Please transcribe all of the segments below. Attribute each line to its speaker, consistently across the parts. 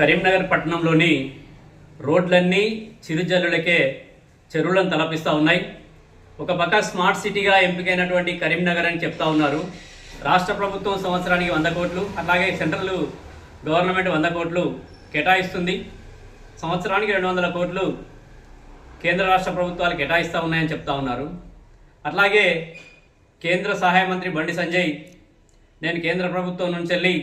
Speaker 1: కరీంనగర్ పట్టణంలోని రోడ్లన్నీ చిరుజల్లులకే చెరువులను తలపిస్తూ ఉన్నాయి. ఒక పక్క స్మార్ట్ సిటీగా ఎంపికైనటువంటి కరీంనగర్ అని చెప్తా ఉన్నారు. రాష్ట్ర ప్రభుత్వం సంవత్సరానికి 100 కోట్లు, అలాగే సెంట్రల్ గవర్నమెంట్ 100 కోట్లు కేటాయిస్తుంది. సంవత్సరానికి 200 కోట్లు కేంద్ర రాష్ట్ర ప్రభుత్వాలు కేటాయిస్తూ ఉన్నాయని చెప్తా ఉన్నారు. అట్లాగే కేంద్ర సహాయ మంత్రి బండి సంజయ్, నేను కేంద్ర ప్రభుత్వం నుంచి వెళ్ళి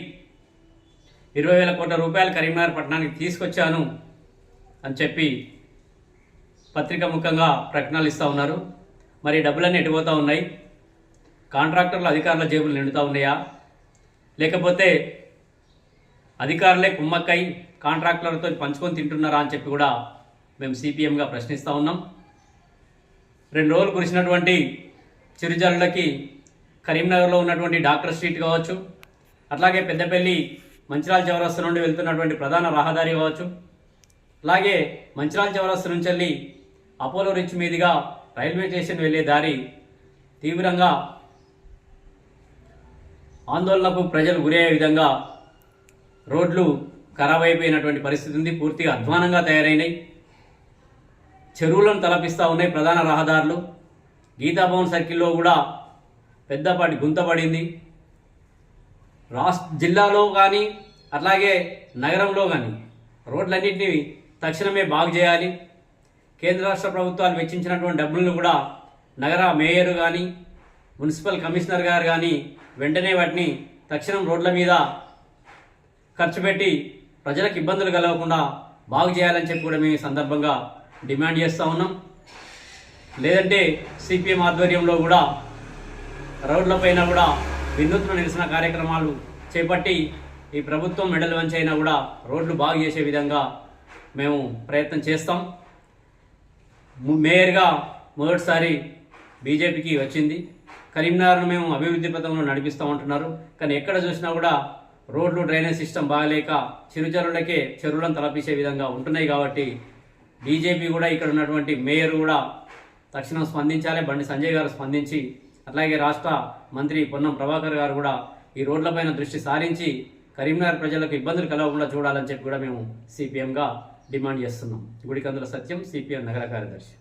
Speaker 1: 20,000 కోట్ల రూపాయలు కరీంనగర్ పట్టణానికి తీసుకొచ్చాను అని చెప్పి పత్రికా ముఖంగా ప్రకటనలు ఇస్తూ ఉన్నారు. మరి డబ్బులన్నీ ఎటుపోతూ ఉన్నాయి? కాంట్రాక్టర్లు అధికారుల జేబులు నిండుతూ ఉన్నాయా, లేకపోతే అధికారులే కుమ్మక్కై కాంట్రాక్టర్లతో పంచుకొని తింటున్నారా అని చెప్పి కూడా మేము సిపిఎంగా ప్రశ్నిస్తూ ఉన్నాం. 2 రోజులు కురిసినటువంటి చిరుజల్లులకి కరీంనగర్లో ఉన్నటువంటి డాక్టర్ స్ట్రీట్ కావచ్చు, అట్లాగే పెద్దపల్లి మంచిర్యాల చౌరస్తా నుండి వెళ్తున్నటువంటి ప్రధాన రహదారి కావచ్చు, అలాగే మంచిర్యాల చౌరస్తా నుంచి వెళ్ళి అపోలో రిచ్ మీదుగా రైల్వే స్టేషన్ వెళ్ళే దారి తీవ్రంగా ఆందోళనకు ప్రజలు గురయ్యే విధంగా రోడ్లు ఖరాబ్ అయిపోయినటువంటి పరిస్థితి ఉంది. పూర్తిగా అధ్వానంగా తయారైనాయి. చెరువులను తలపిస్తూ ఉన్నాయి ప్రధాన రహదారులు. గీతాభవన్ సర్కిల్లో కూడా పెద్దపాటి గుంత పడింది. జిల్లాలో కానీ అట్లాగే నగరంలో కానీ రోడ్లన్నింటినీ తక్షణమే బాగు చేయాలి. కేంద్ర రాష్ట్ర ప్రభుత్వాలు వెచ్చించినటువంటి డబ్బులను కూడా నగర మేయర్ కానీ మున్సిపల్ కమిషనర్ గారు కానీ వెంటనే వాటిని తక్షణం రోడ్ల మీద ఖర్చు పెట్టి ప్రజలకు ఇబ్బందులు కలగకుండా బాగు చేయాలని చెప్పి కూడా మేము ఈ సందర్భంగా డిమాండ్ చేస్తూ ఉన్నాం. లేదంటే సిపిఎం ఆధ్వర్యంలో కూడా రోడ్లపైన కూడా వినూత్న నిరసన కార్యక్రమాలు చేపట్టి ఈ ప్రభుత్వం మెడలు వంచైనా కూడా రోడ్లు బాగు చేసే విధంగా మేము ప్రయత్నం చేస్తాం. మేయర్గా మొదటిసారి బీజేపీకి వచ్చింది. కరీంనగర్ను మేము అభివృద్ధి పథంలో నడిపిస్తామంటున్నారు. కానీ ఎక్కడ చూసినా కూడా రోడ్లు డ్రైనేజ్ సిస్టమ్ బాగాలేక చిరుజల్లులకే చెరువులను తలపించే విధంగా ఉంటున్నాయి. కాబట్టి బీజేపీ కూడా ఇక్కడ ఉన్నటువంటి మేయర్ కూడా తక్షణం స్పందించాలి. బండి సంజయ్ గారు స్పందించి, అట్లాగే రాష్ట్ర మంత్రి పొన్నం ప్రభాకర్ గారు కూడా ఈ రోడ్లపైన దృష్టి సారించి కరీంనగర్ ప్రజలకు ఇబ్బందులు కలగకుండా చూడాలని చెప్పి కూడా మేము సిపిఎంగా డిమాండ్ చేస్తున్నాం. గుడికందుల సత్యం, సిపిఎం నగర కార్యదర్శి.